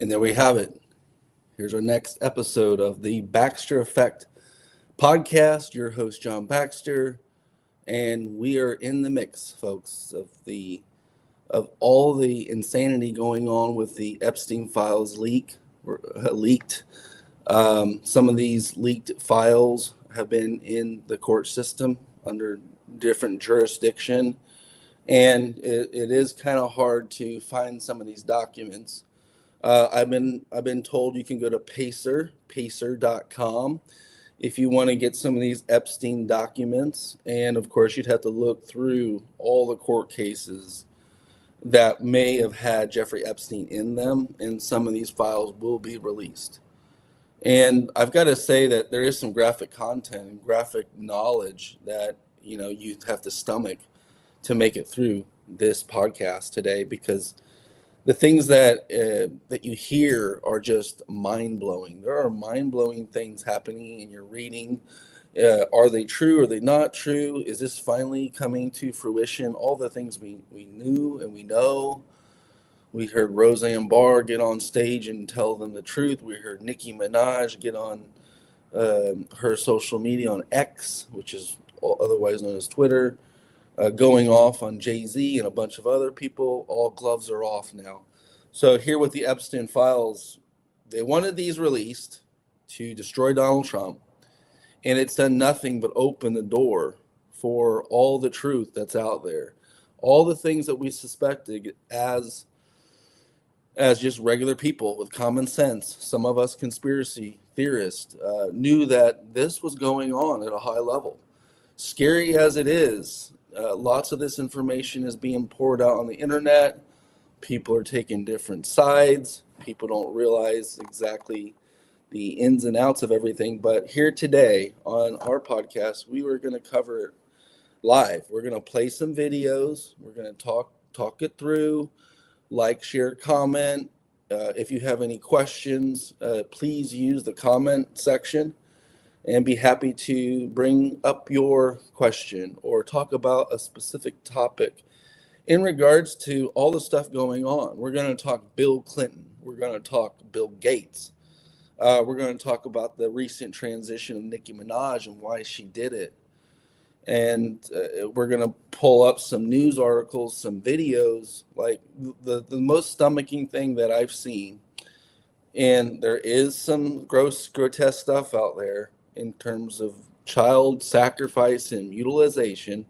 And there we have it. Here's our next episode of the Baxter Effect podcast. Your host, John Baxter, and we are in the mix, folks, of all the insanity going on with the Epstein files leaked. Some of these leaked files have been in the court system under different jurisdiction, and it is kind of hard to find some of these documents. I've been told you can go to pacer.com if you want to get some of these Epstein documents, and of course you'd have to look through all the court cases that may have had Jeffrey Epstein in them, and some of these files will be released. And I've got to say that there is some graphic content and graphic knowledge that you have to stomach to make it through this podcast today, because the things that you hear are just mind-blowing. There are mind-blowing things happening, and you're reading. Are they true? Are they not true? Is this finally coming to fruition? All the things we knew and we know. We heard Roseanne Barr get on stage and tell them the truth. We heard Nikki Minaj get on her social media on X, which is otherwise known as Twitter, going off on Jay-Z and a bunch of other people. All gloves are off now. So here with the Epstein files, they wanted these released to destroy Donald Trump, and it's done nothing but open the door for all the truth that's out there. All the things that we suspected as just regular people with common sense, some of us conspiracy theorists, knew that this was going on at a high level. Scary as it is, lots of this information is being poured out on the internet. People are taking different sides. People don't realize exactly the ins and outs of everything. But here today on our podcast, we were going to cover it live. We're going to play some videos. We're going to talk it through. Like, share, comment. If you have any questions, please use the comment section, and be happy to bring up your question or talk about a specific topic in regards to all the stuff going on. We're going to talk Bill Clinton. We're going to talk Bill Gates. We're going to talk about the recent transition of Nikki Minaj and why she did it. And we're going to pull up some news articles, some videos, like the most stomaching thing that I've seen. And there is some grotesque stuff out there in terms of child sacrifice and mutilizing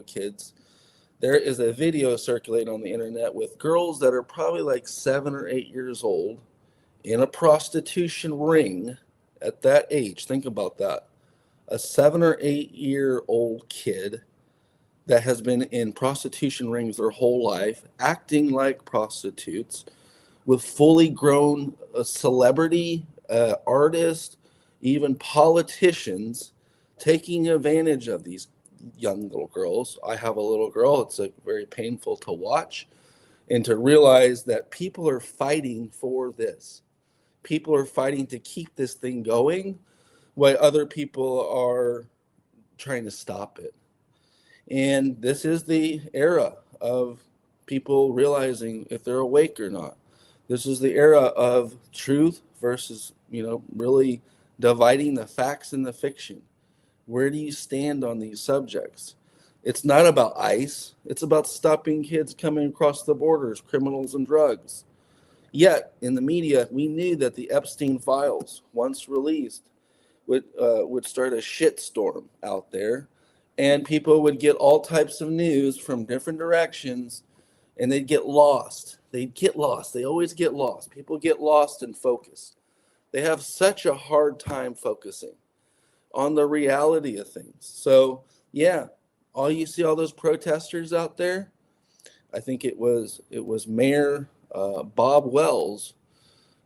kids. There is a video circulating on the internet with girls that are probably like 7 or 8 years old in a prostitution ring at that age. Think about that. A 7 or 8 year old kid that has been in prostitution rings their whole life, acting like prostitutes, with fully grown celebrity, artists, even politicians taking advantage of these young little girls. I have a little girl. It's very painful to watch and to realize that people are fighting for this. People are fighting to keep this thing going, while other people are trying to stop it. And this is the era of people realizing if they're awake or not. This is the era of truth versus, really dividing the facts and the fiction. Where do you stand on these subjects? It's not about ICE. It's about stopping kids coming across the borders, criminals and drugs. Yet, in the media, we knew that the Epstein files, once released, would start a shitstorm out there, and people would get all types of news from different directions, and they'd get lost. They always get lost. People get lost in focus. They have such a hard time focusing on the reality of things. So, yeah, all those protesters out there, I think it was Mayor Bob Wells.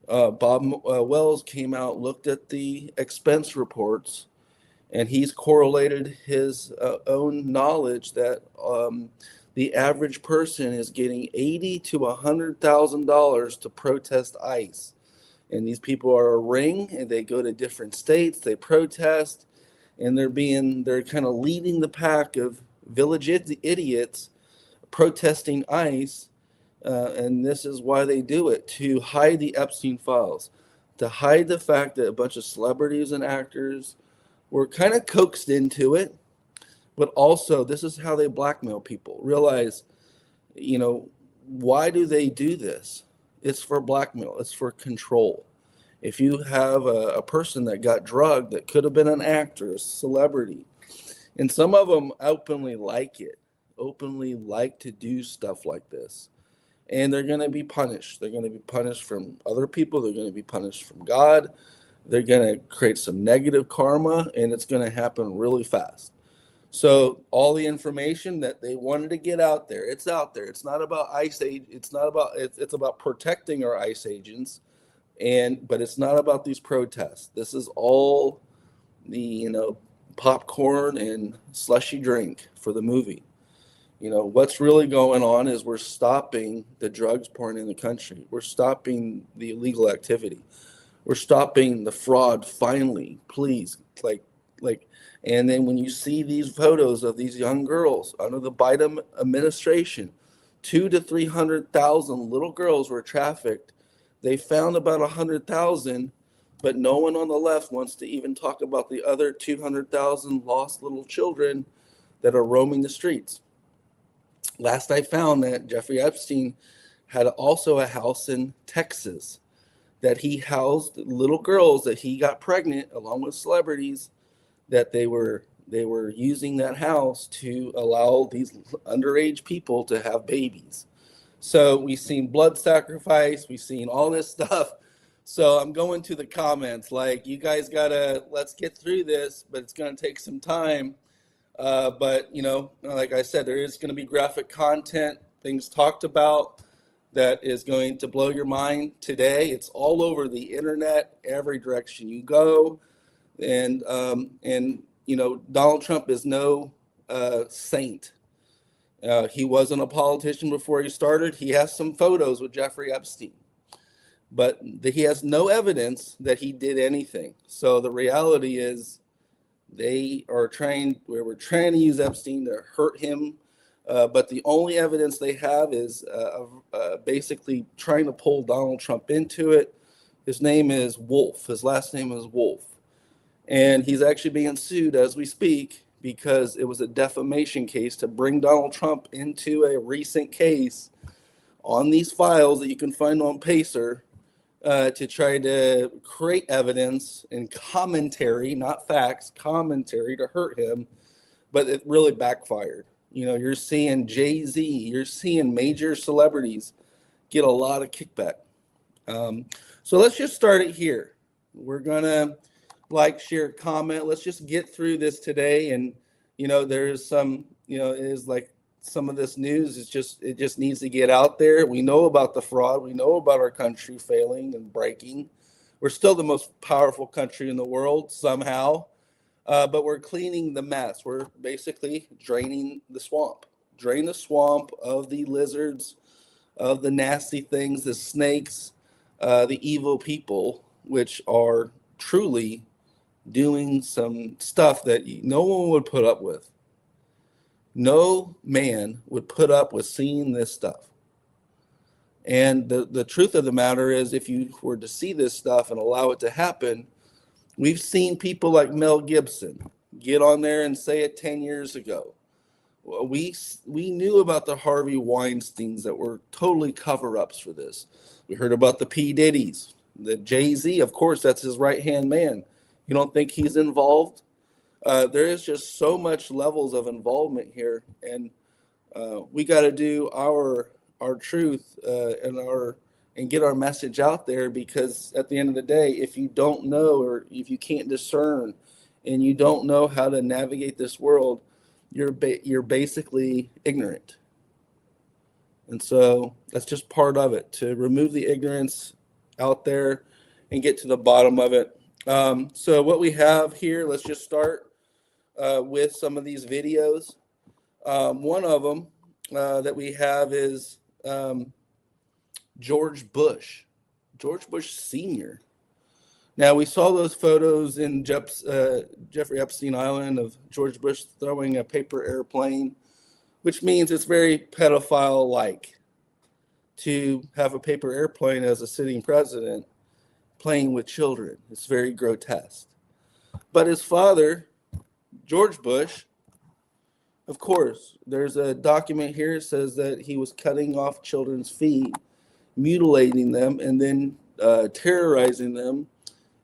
Bob Wells came out, looked at the expense reports, and he's correlated his own knowledge that the average person is getting $80,000 to $100,000 to protest ICE. And these people are a ring, and they go to different states, they protest, and they're kind of leading the pack of village idiots protesting ICE. And this is why they do it, to hide the Epstein files, to hide the fact that a bunch of celebrities and actors were kind of coaxed into it. But also, this is how they blackmail people. Realize, why do they do this? It's for blackmail, it's for control. If you have a person that got drugged that could have been an actor, a celebrity, and some of them openly like it, openly like to do stuff like this, and they're going to be punished. They're going to be punished from other people, they're going to be punished from God. They're going to create some negative karma, and it's going to happen really fast. So all the information that they wanted to get out there, it's out there. It's not about ICE. It's not about. It's about protecting our ICE agents, but it's not about these protests. This is all the popcorn and slushy drink for the movie. What's really going on is we're stopping the drugs pouring in the country. We're stopping the illegal activity. We're stopping the fraud. Finally, please, like. And then when you see these photos of these young girls under the Biden administration, 200,000 to 300,000 little girls were trafficked. They found about 100,000, but no one on the left wants to even talk about the other 200,000 lost little children that are roaming the streets. Last I found that Jeffrey Epstein had also a house in Texas that he housed little girls that he got pregnant along with celebrities, that they were using that house to allow these underage people to have babies. So we've seen blood sacrifice, we've seen all this stuff. So I'm going to the comments like, you guys let's get through this, but it's going to take some time. But like I said, there is going to be graphic content, things talked about that is going to blow your mind today. It's all over the internet, every direction you go. And Donald Trump is no saint. He wasn't a politician before he started. He has some photos with Jeffrey Epstein, but he has no evidence that he did anything. So the reality is we were trying to use Epstein to hurt him, but the only evidence they have is basically trying to pull Donald Trump into it. His name is Wolf. His last name is Wolf. And he's actually being sued as we speak because it was a defamation case to bring Donald Trump into a recent case on these files that you can find on Pacer, to try to create evidence and commentary, not facts, commentary to hurt him. But it really backfired. You're seeing Jay-Z, you're seeing major celebrities get a lot of kickback. So let's just start it here. We're going to share, comment. Let's just get through this today. And, there's some, it is like some of this news is it just needs to get out there. We know about the fraud. We know about our country failing and breaking. We're still the most powerful country in the world somehow, but we're cleaning the mess. We're basically draining the swamp. Drain the swamp of the lizards, of the nasty things, the snakes, the evil people, which are truly doing some stuff that no one would put up with. No man would put up with seeing this stuff. And the truth of the matter is, if you were to see this stuff and allow it to happen, we've seen people like Mel Gibson get on there and say it 10 years ago. We knew about the Harvey Weinsteins that were totally cover-ups for this. We heard about the P. Diddy's, the Jay-Z, of course, that's his right-hand man. You don't think he's involved? There is just so much levels of involvement here, and we got to do our truth and get our message out there, because at the end of the day, if you don't know, or if you can't discern and you don't know how to navigate this world, you're basically ignorant. And so that's just part of it, to remove the ignorance out there and get to the bottom of it. So what we have here, let's just start with some of these videos. One of them that we have is George Bush Sr. Now, we saw those photos in Jeffrey Epstein Island of George Bush throwing a paper airplane, which means it's very pedophile-like. to have a paper airplane as a sitting president playing with children. It's very grotesque. But his father, George Bush, of course, there's a document here that says that he was cutting off children's feet, mutilating them, and then terrorizing them,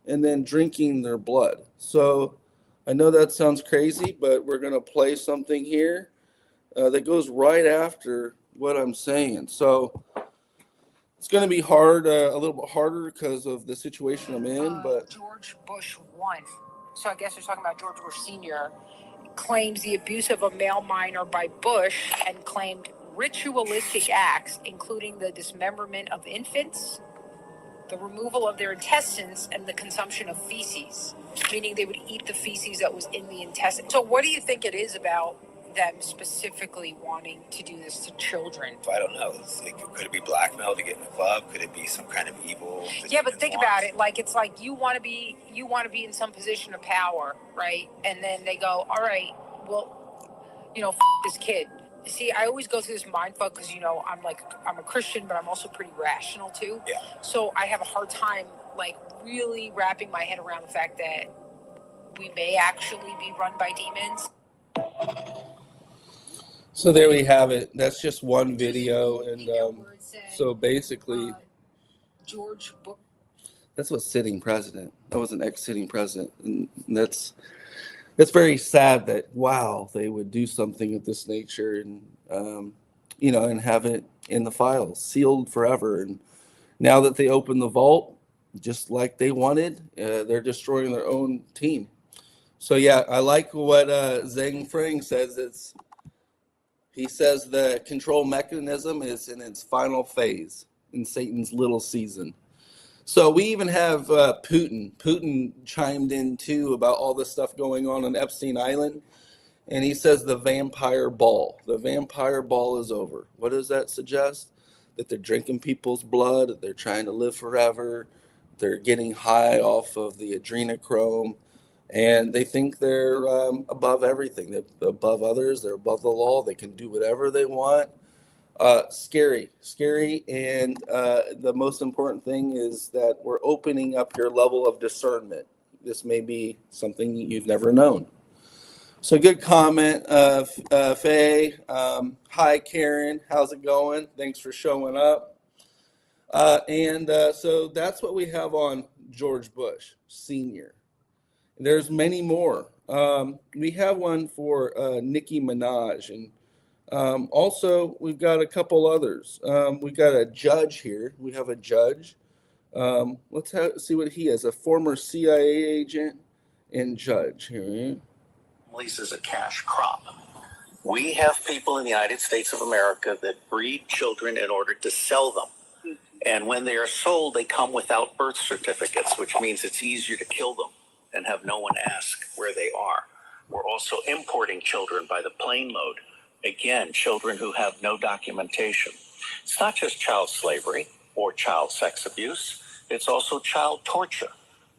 and then drinking their blood. So I know that sounds crazy, but we're going to play something here that goes right after what I'm saying. So it's going to be hard, a little bit harder because of the situation I'm in. But George Bush 1. So I guess they're talking about George Bush Sr. claims the abuse of a male minor by Bush and claimed ritualistic acts, including the dismemberment of infants, the removal of their intestines, and the consumption of feces, meaning they would eat the feces that was in the intestine. So what do you think it is about them specifically wanting to do this to children? I don't know. Could it be blackmail to get in the club? Could it be some kind of evil? Yeah, but think about it. Like, it's like you want to be in some position of power, right? And then they go, all right, well, this kid. See, I always go through this mind fuck because, I'm a Christian, but I'm also pretty rational too. Yeah. So I have a hard time, really wrapping my head around the fact that we may actually be run by demons. So there we have it. That's just one video. And so basically, George Bush. That's what sitting president. That was an ex-sitting president. And that's very sad that, wow, they would do something of this nature and, and have it in the files, sealed forever. And now that they open the vault, just like they wanted, they're destroying their own team. So, yeah, I like what Zhang Frang says. He says the control mechanism is in its final phase in Satan's little season. So we even have Putin. Putin chimed in, too, about all this stuff going on Epstein Island. And he says the vampire ball. The vampire ball is over. What does that suggest? That they're drinking people's blood. They're trying to live forever. They're getting high off of the adrenochrome. And they think they're above everything. They're above others. They're above the law. They can do whatever they want. Scary. And the most important thing is that we're opening up your level of discernment. This may be something you've never known. So good comment, Faye. Hi, Karen. How's it going? Thanks for showing up. So that's what we have on George Bush Sr. There's many more. We have one for Nikki Minaj, and also we've got a couple others. We've got a judge here. We have a judge. Let's see what he is. A former CIA agent and judge here. Is a cash crop. We have people in the United States of America that breed children in order to sell them. And when they are sold, they come without birth certificates, which means it's easier to kill them and have no one ask where they are. We're also importing children by the plane load. Again, children who have no documentation. It's not just child slavery or child sex abuse. It's also child torture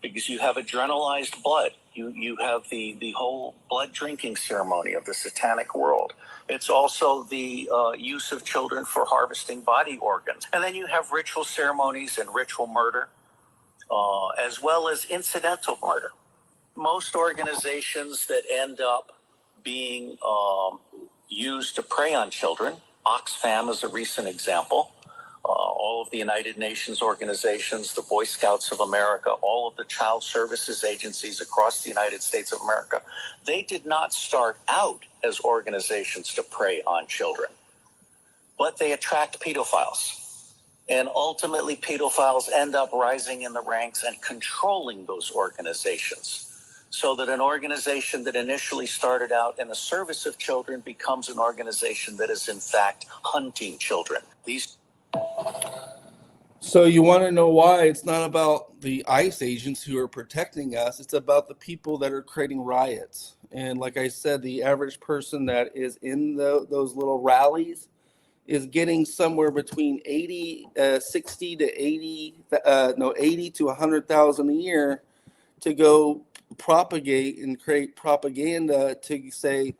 because you have adrenalized blood. You have the whole blood drinking ceremony of the satanic world. It's also the use of children for harvesting body organs. And then you have ritual ceremonies and ritual murder, as well as incidental murder. Most organizations that end up being used to prey on children, Oxfam is a recent example, all of the United Nations organizations, the Boy Scouts of America, all of the child services agencies across the United States of America, they did not start out as organizations to prey on children, but they attract pedophiles. And ultimately, pedophiles end up rising in the ranks and controlling those organizations, so that an organization that initially started out in the service of children becomes an organization that is in fact hunting children. So you want to know why it's not about the ICE agents who are protecting us. It's about the people that are creating riots. And like I said, the average person that is in those little rallies is getting somewhere between 80 to 100,000 a year to go propagate and create propaganda to say,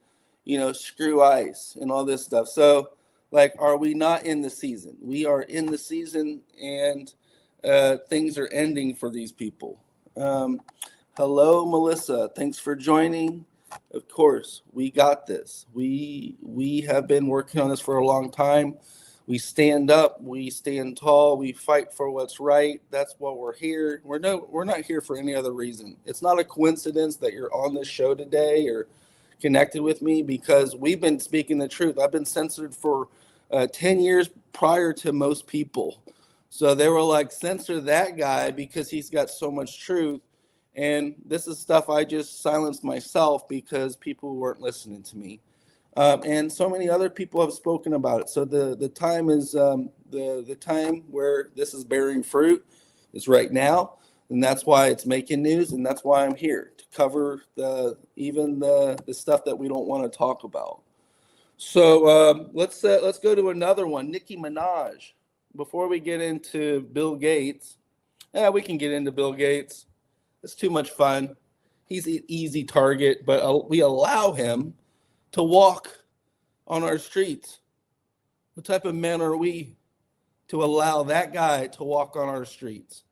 screw ICE and all this stuff. So Like, are we not in the season? We are in the season, and things are ending for these people. Hello, Melissa. Thanks for joining. Of course, we got this. We have been working on this for a long time. We stand up, we stand tall, we fight for what's right. That's why we're here. We're not here for any other reason. It's not a coincidence that you're on this show today or connected with me, because we've been speaking the truth. I've been censored for 10 years prior to most people. So they were like, censor that guy because he's got so much truth. And this is stuff I just silenced myself because people weren't listening to me. And so many other people have spoken about it. So the time is the time where this is bearing fruit is right now, and that's why it's making news, and that's why I'm here to cover even the stuff that we don't want to talk about. So let's go to another one, Nikki Minaj. Before we get into Bill Gates, we can get into Bill Gates. It's too much fun. He's an easy target, but we allow him to walk on our streets. What type of men are we to allow that guy to walk on our streets?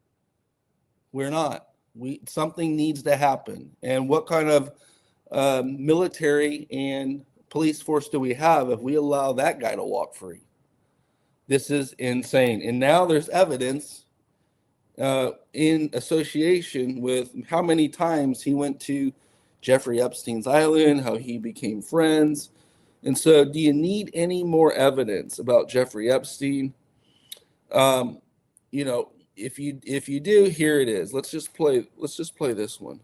We're not. Something needs to happen. And what kind of military and police force do we have if we allow that guy to walk free? This is insane. And now there's evidence in association with how many times he went to Jeffrey Epstein's island, how he became friends. And so, do you need any more evidence about Jeffrey Epstein? If you do, here it is. Let's just play this one.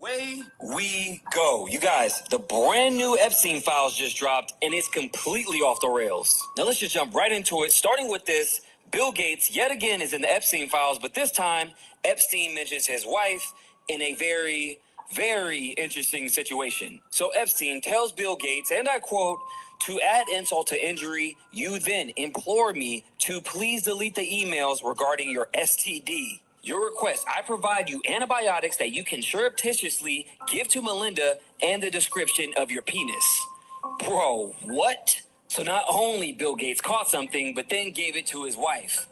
Away we go. You guys, the brand new Epstein files just dropped, and it's completely off the rails. Now let's just jump right into it, starting with this. Bill Gates, yet again, is in the Epstein files, but this time, Epstein mentions his wife in a very, very interesting situation. So Epstein tells Bill Gates, and I quote, "To add insult to injury, you then implore me to please delete the emails regarding your STD. Your request, I provide you antibiotics that you can surreptitiously give to Melinda and the description of your penis." Bro, what? So not only Bill Gates caught something, but then gave it to his wife.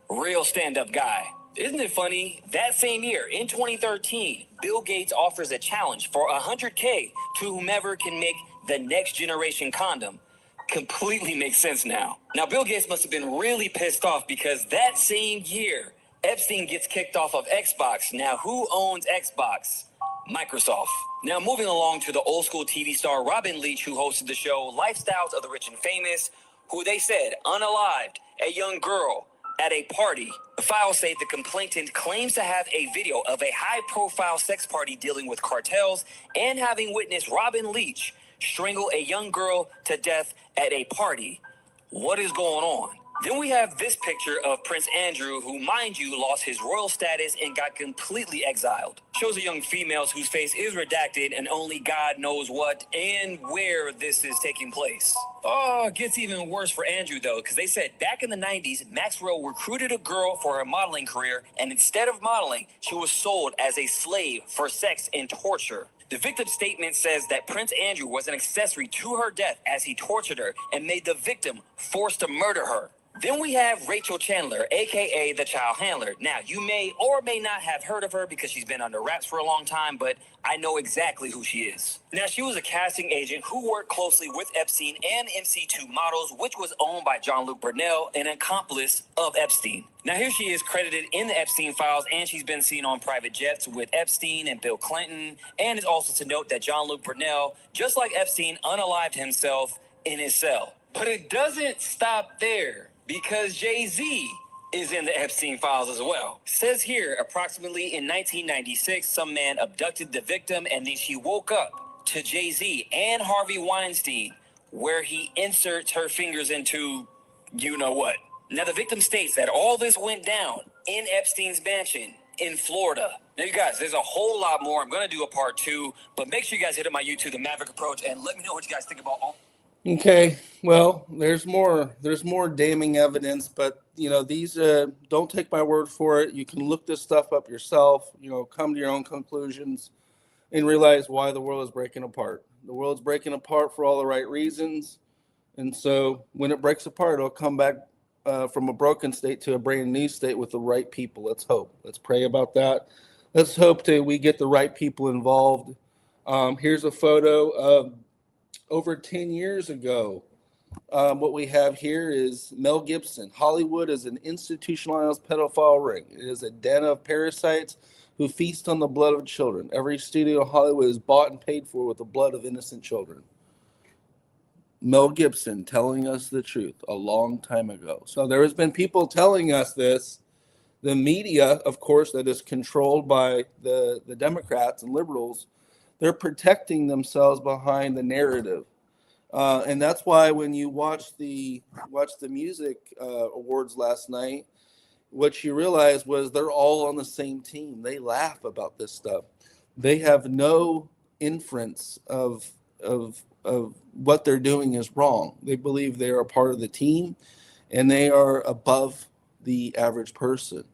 Real stand-up guy. Isn't it funny? That same year, in 2013, Bill Gates offers a challenge for $100K to whomever can make the next generation condom. Completely makes sense now. Now, Bill Gates must have been really pissed off because that same year, Epstein gets kicked off of Xbox. Now, who owns Xbox? Microsoft. Now, moving along to the old school TV star Robin Leach, who hosted the show Lifestyles of the Rich and Famous, who they said unalived a young girl at a party. The files say the complainant claims to have a video of a high-profile sex party dealing with cartels and having witnessed Robin Leach strangle a young girl to death at a party. What is going on? Then we have this picture of Prince Andrew, who, mind you, lost his royal status and got completely exiled. Shows a young female whose face is redacted and only God knows what and where this is taking place. Oh, it gets even worse for Andrew, though, because they said back in the 90s, Maxwell recruited a girl for her modeling career, and instead of modeling, she was sold as a slave for sex and torture. The victim's statement says that Prince Andrew was an accessory to her death as he tortured her and made the victim forced to murder her. Then we have Rachel Chandler, aka the child handler. Now, you may or may not have heard of her because she's been under wraps for a long time, but I know exactly who she is. Now, she was a casting agent who worked closely with Epstein and MC2 Models, which was owned by Jean-Luc Brunel, an accomplice of Epstein. Now, here she is credited in the Epstein files, and she's been seen on private jets with Epstein and Bill Clinton. And it's also to note that Jean-Luc Brunel, just like Epstein, unalived himself in his cell. But it doesn't stop there, because Jay-Z is in the Epstein files as well. Says here, approximately in 1996, some man abducted the victim, and then she woke up to Jay-Z and Harvey Weinstein, where he inserts her fingers into you know what. Now, the victim states that all this went down in Epstein's mansion in Florida. Now, you guys, there's a whole lot more. I'm going to do a part 2, but make sure you guys hit up my YouTube, The Maverick Approach, and let me know what you guys think about all. Okay, well, there's more damning evidence, but these don't take my word for it. You can look this stuff up yourself, come to your own conclusions and realize why the world is breaking apart. The world's breaking apart for all the right reasons. And so when it breaks apart, it'll come back from a broken state to a brand new state with the right people. Let's hope. Let's pray about that. Let's hope that we get the right people involved. Here's a photo of over 10 years ago. What we have here is Mel Gibson. Hollywood is an institutionalized pedophile ring. It is a den of parasites who feast on the blood of children. Every studio in Hollywood is bought and paid for with the blood of innocent children. Mel Gibson telling us the truth a long time ago. So there has been people telling us this. The media, of course, that is controlled by the Democrats and liberals, they're protecting themselves behind the narrative. And that's why when you watch the music awards last night, what you realize was they're all on the same team. They laugh about this stuff. They have no inference of what they're doing is wrong. They believe they are a part of the team, and they are above the average person.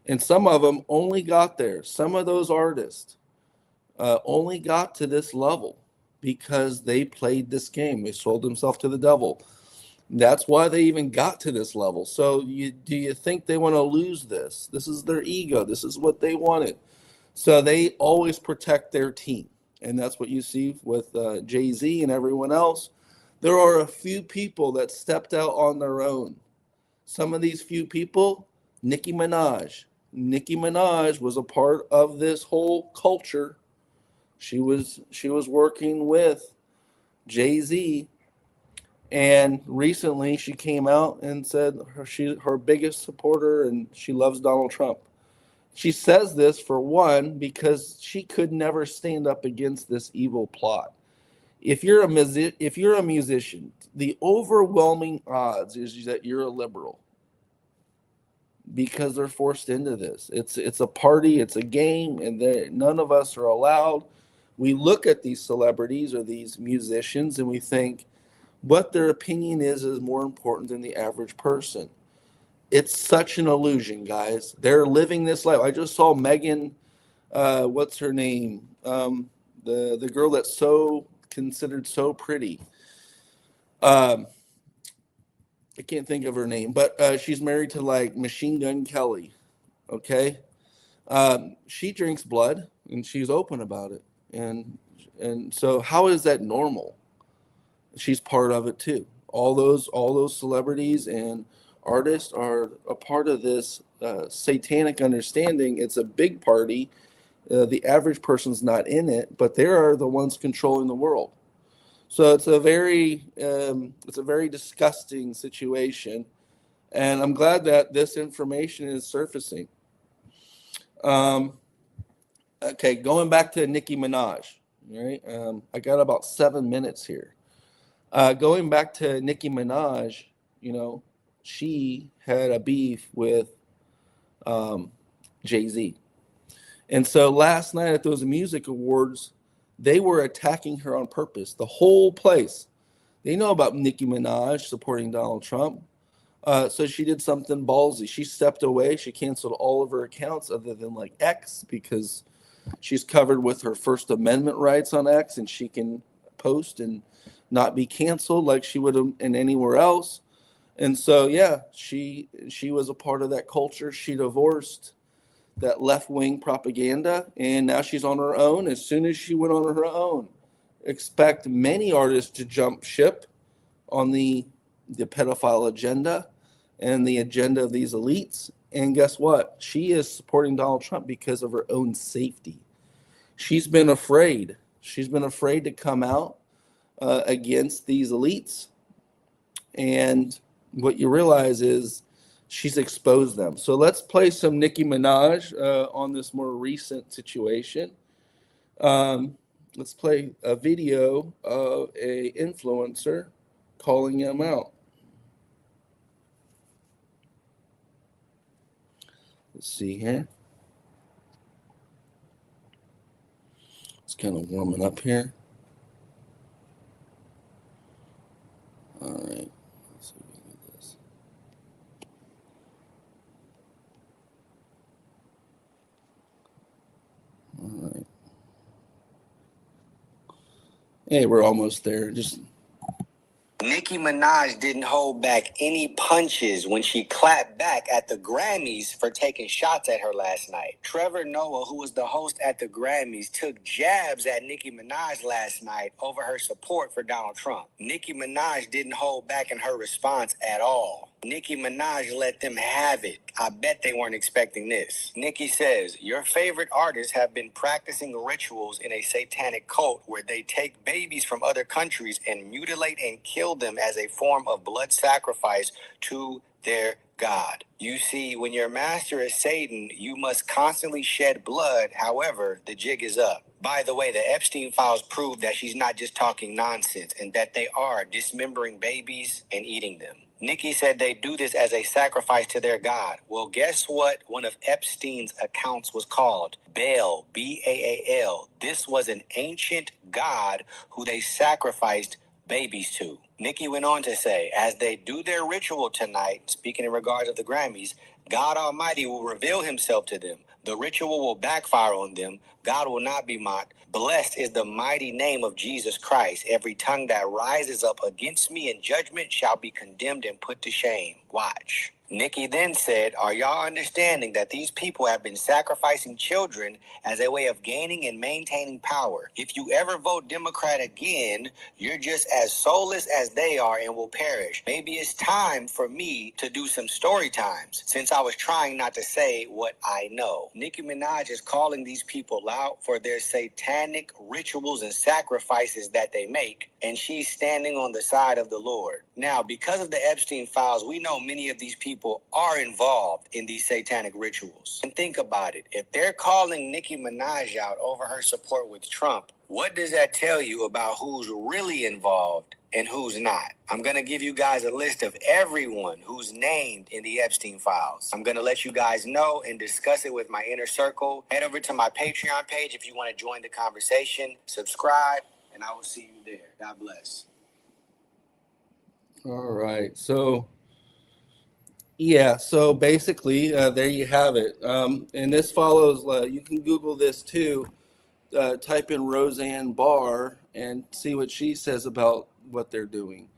And some of them only got there. Some of those artists only got to this level because they played this game. They sold themselves to the devil. That's why they even got to this level. So do you think they want to lose this? This is their ego. This is what they wanted. So they always protect their team. And that's what you see with Jay-Z and everyone else. There are a few people that stepped out on their own. Some of these few people, Nikki Minaj. Nikki Minaj was a part of this whole culture. She was working with Jay-Z, and recently she came out and said her biggest supporter, and she loves Donald Trump. She says this for one because she could never stand up against this evil plot. If you're a musician, the overwhelming odds is that you're a liberal because they're forced into this. It's a party, it's a game, and none of us are allowed. We look at these celebrities or these musicians and we think what their opinion is more important than the average person. It's such an illusion, guys. They're living this life. I just saw Megan, what's her name? The girl that's so considered so pretty. I can't think of her name, but she's married to like Machine Gun Kelly. Okay, she drinks blood and she's open about it, and so how is that normal? She's part of it too. All those celebrities and artists are a part of this satanic understanding. It's a big party. The average person's not in it, but they are the ones controlling the world. So it's a very disgusting situation, and I'm glad that this information is surfacing. Um, okay, going back to Nicki Minaj. Right, I got about 7 minutes here. Going back to Nicki Minaj, she had a beef with Jay-Z. And so last night at those music awards, they were attacking her on purpose. The whole place. They know about Nicki Minaj supporting Donald Trump. So she did something ballsy. She stepped away. She canceled all of her accounts other than like X because she's covered with her First Amendment rights on X and she can post and not be canceled like she would have in anywhere else. And so, yeah, she was a part of that culture. She divorced that left-wing propaganda, and now she's on her own. As soon as she went on her own, expect many artists to jump ship on the pedophile agenda and the agenda of these elites. And guess what? She is supporting Donald Trump because of her own safety. She's been afraid. She's been afraid to come out against these elites. And what you realize is she's exposed them. So let's play some Nicki Minaj on this more recent situation. Let's play a video of a influencer calling him out. Let's see here. It's kind of warming up here. All right. Let's see if we can get this. All right. Hey, we're almost there. Just Nikki Nicki Minaj didn't hold back any punches when she clapped back at the Grammys for taking shots at her last night. Trevor Noah, who was the host at the Grammys, took jabs at Nicki Minaj last night over her support for Donald Trump. Nicki Minaj didn't hold back in her response at all. Nicki Minaj let them have it. I bet they weren't expecting this. Nicki says, your favorite artists have been practicing rituals in a satanic cult where they take babies from other countries and mutilate and kill them as a form of blood sacrifice to their God. You see, when your master is Satan, you must constantly shed blood. However, the jig is up. By the way, the Epstein files prove that she's not just talking nonsense and that they are dismembering babies and eating them. Nikki said they do this as a sacrifice to their God. Well, guess what one of Epstein's accounts was called? Baal, B-A-A-L. This was an ancient god who they sacrificed babies to. Nikki went on to say, as they do their ritual tonight, speaking in regards of the Grammys, God Almighty will reveal himself to them. The ritual will backfire on them. God will not be mocked. Blessed is the mighty name of Jesus Christ. Every tongue that rises up against me in judgment shall be condemned and put to shame. Watch. Nikki then said, are y'all understanding that these people have been sacrificing children as a way of gaining and maintaining power? If you ever vote Democrat again, you're just as soulless as they are and will perish. Maybe it's time for me to do some story times since I was trying not to say what I know. Nicki Minaj is calling these people out for their satanic rituals and sacrifices that they make, and she's standing on the side of the Lord. Now, because of the Epstein files, we know many of these people are involved in these satanic rituals. And think about it. If they're calling Nicki Minaj out over her support with Trump, what does that tell you about who's really involved and who's not? I'm going to give you guys a list of everyone who's named in the Epstein files. I'm going to let you guys know and discuss it with my inner circle. Head over to my Patreon page if you want to join the conversation. Subscribe, and I will see you there. God bless. All right. So, yeah. So basically, there you have it. And this follows, you can Google this too. Type in Roseanne Barr and see what she says about what they're doing.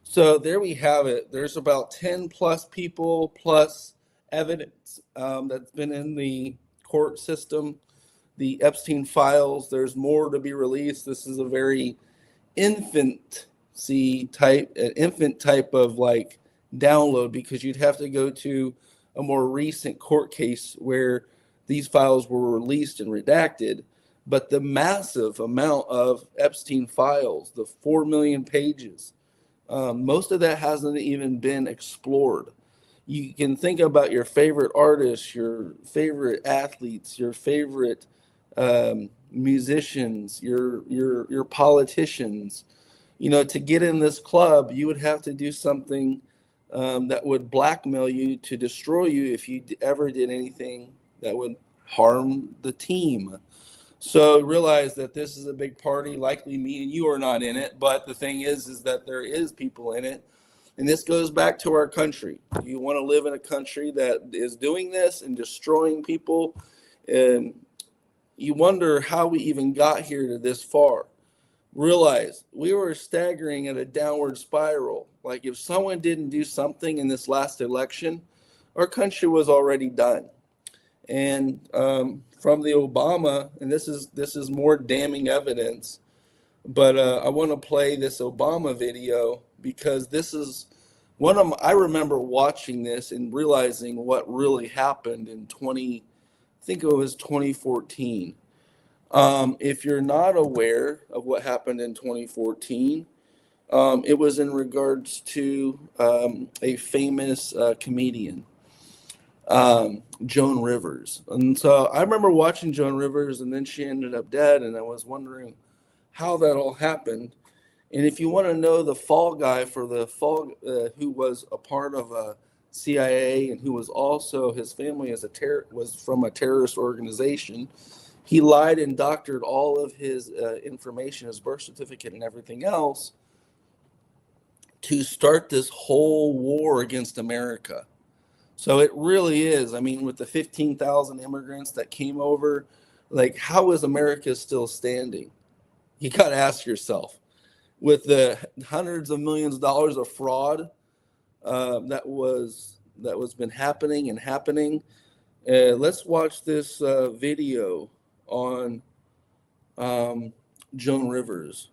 So there we have it. There's about 10 plus people plus evidence that's been in the court system. The Epstein files, there's more to be released. This is a very infant type of like download, because you'd have to go to a more recent court case where these files were released and redacted. But the massive amount of Epstein files, the 4 million pages, most of that hasn't even been explored. You can think about your favorite artists, your favorite athletes, your favorite musicians, your politicians. You know, to get in this club, you would have to do something that would blackmail you to destroy you if you ever did anything that would harm the team. So realize that this is a big party. Likely me and you are not in it, but the thing is that there is people in it. And this goes back to our country. You want to live in a country that is doing this and destroying people, and you wonder how we even got here to this far. Realize we were staggering at a downward spiral. Like if someone didn't do something in this last election, our country was already done. And from the Obama, and this is more damning evidence, but I want to play this Obama video because this is I remember watching this and realizing what really happened in I think it was 2014. If you're not aware of what happened in 2014, it was in regards to a famous comedian, Joan Rivers. And so I remember watching Joan Rivers, and then she ended up dead, and I was wondering how that all happened. And if you want to know the fall guy for the fall, who was a part of a CIA and who was also, his family was from a terrorist organization. He lied and doctored all of his information, his birth certificate and everything else, to start this whole war against America. So it really is. I mean, with the 15,000 immigrants that came over, like, how is America still standing? You got to ask yourself. with the hundreds of millions of dollars of fraud that was been happening and happening. Let's watch this video on Joan Rivers.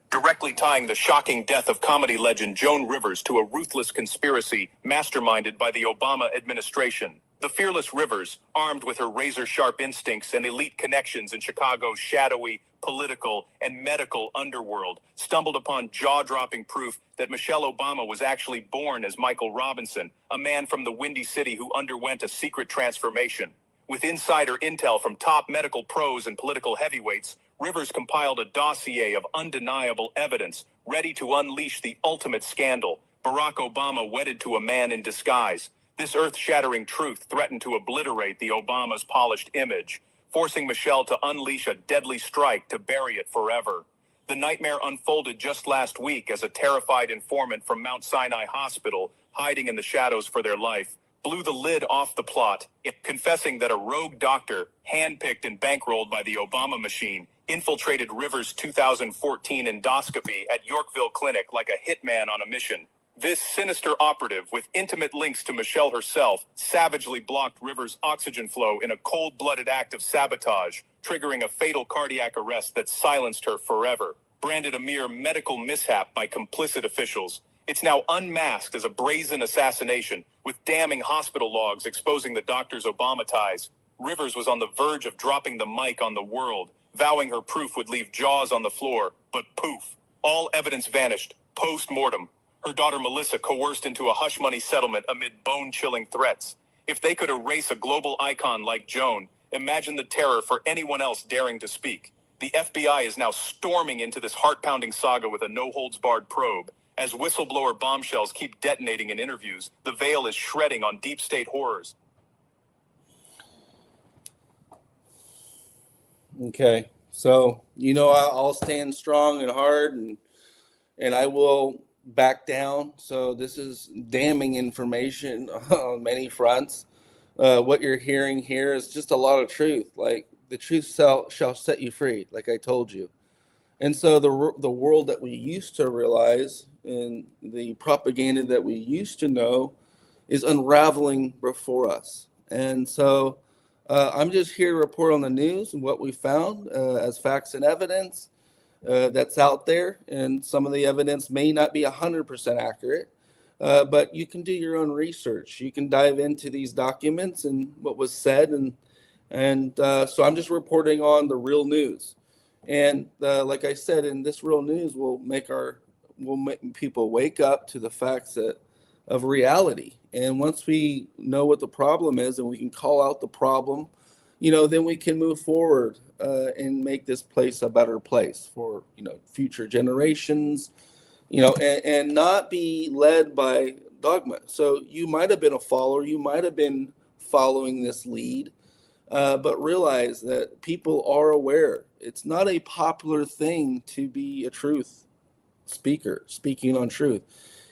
Directly tying the shocking death of comedy legend Joan Rivers to a ruthless conspiracy masterminded by the Obama administration. The fearless Rivers, armed with her razor-sharp instincts and elite connections in Chicago's shadowy, political, and medical underworld, stumbled upon jaw-dropping proof that Michelle Obama was actually born as Michael Robinson, a man from the Windy City who underwent a secret transformation. With insider intel from top medical pros and political heavyweights, Rivers compiled a dossier of undeniable evidence, ready to unleash the ultimate scandal. Barack Obama wedded to a man in disguise. This earth-shattering truth threatened to obliterate the Obama's polished image, forcing Michelle to unleash a deadly strike to bury it forever. The nightmare unfolded just last week as a terrified informant from Mount Sinai Hospital, hiding in the shadows for their life, blew the lid off the plot, confessing that a rogue doctor, handpicked and bankrolled by the Obama machine, infiltrated Rivers' 2014 endoscopy at Yorkville Clinic like a hitman on a mission. This sinister operative, with intimate links to Michelle herself, savagely blocked Rivers' oxygen flow in a cold-blooded act of sabotage, triggering a fatal cardiac arrest that silenced her forever. Branded a mere medical mishap by complicit officials, it's now unmasked as a brazen assassination, with damning hospital logs exposing the doctor's Obama ties. Rivers was on the verge of dropping the mic on the world, vowing her proof would leave jaws on the floor, but poof, all evidence vanished, post-mortem. Her daughter Melissa coerced into a hush-money settlement amid bone-chilling threats. If they could erase a global icon like Joan, imagine the terror for anyone else daring to speak. The FBI is now storming into this heart-pounding saga with a no-holds-barred probe. As whistleblower bombshells keep detonating in interviews, the veil is shredding on deep state horrors. Okay, so I'll stand strong and hard, and I will back down. So this is damning information on many fronts. What you're hearing here is just a lot of truth. Like, the truth shall set you free, like I told you. And so the world that we used to realize and the propaganda that we used to know is unraveling before us. And so I'm just here to report on the news and what we found as facts and evidence that's out there. And some of the evidence may not be 100% accurate, but you can do your own research. You can dive into these documents and what was said. And so I'm just reporting on the real news. And like I said, in this real news, we'll make people wake up to the facts of reality. And once we know what the problem is and we can call out the problem, then we can move forward and make this place a better place for, future generations, and not be led by dogma. So you might have been a follower, you might have been following this lead, but realize that people are aware. It's not a popular thing to be a truth speaker, speaking on truth.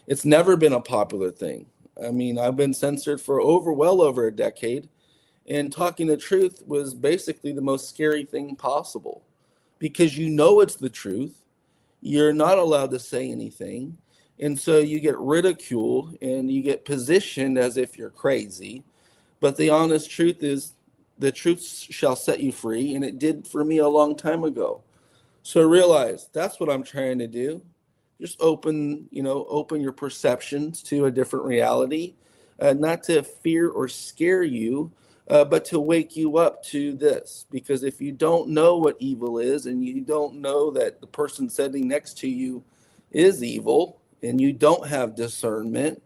It's never been a popular thing. I mean, I've been censored for well over a decade, and talking the truth was basically the most scary thing possible, because it's the truth. You're not allowed to say anything, and so you get ridiculed and you get positioned as if you're crazy. But the honest truth is, the truth shall set you free, and it did for me a long time ago. So realize that's what I'm trying to do. Just open your perceptions to a different reality, not to fear or scare you, but to wake you up to this. Because if you don't know what evil is, and you don't know that the person sitting next to you is evil, and you don't have discernment,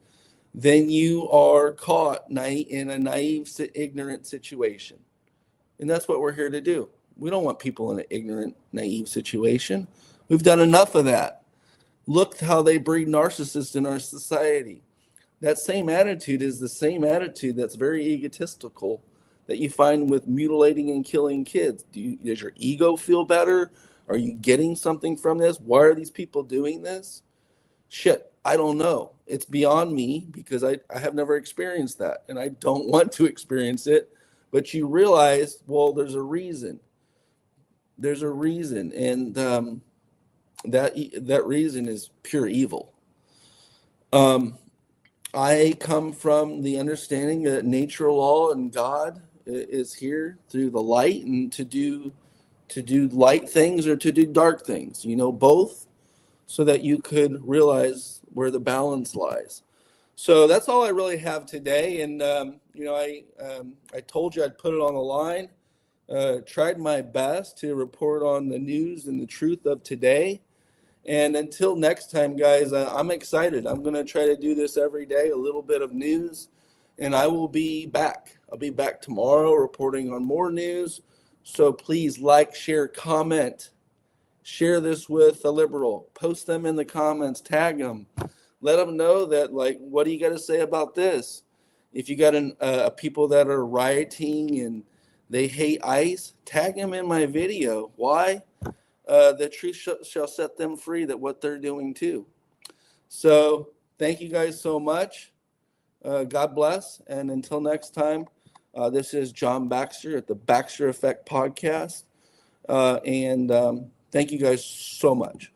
then you are caught in a naive, ignorant situation. And that's what we're here to do. We don't want people in an ignorant, naive situation. We've done enough of that. Look how they breed narcissists in our society. That same attitude is the same attitude that's very egotistical that you find with mutilating and killing kids. Does your ego feel better? Are you getting something from this? Why are these people doing this? Shit, I don't know. It's beyond me, because I have never experienced that, and I don't want to experience it. But you realize, well, there's a reason. There's a reason. And that reason is pure evil. I come from the understanding that natural law and God is here through the light, and to do light things or to do dark things, both, so that you could realize where the balance lies. So that's all I really have today. And I told you I'd put it on the line. Tried my best to report on the news and the truth of today. And until next time, guys, I'm excited. I'm going to try to do this every day, a little bit of news, and I will be back. I'll be back tomorrow reporting on more news. So please like, share, comment, share this with a liberal, post them in the comments, tag them, let them know that, like, what do you got to say about this? If you got people that are rioting and they hate ICE, tag them in my video. Why? The truth shall set them free, that what they're doing too. So thank you guys so much. God bless. And until next time, this is John Baxter at the Baxter Effect Podcast. And thank you guys so much.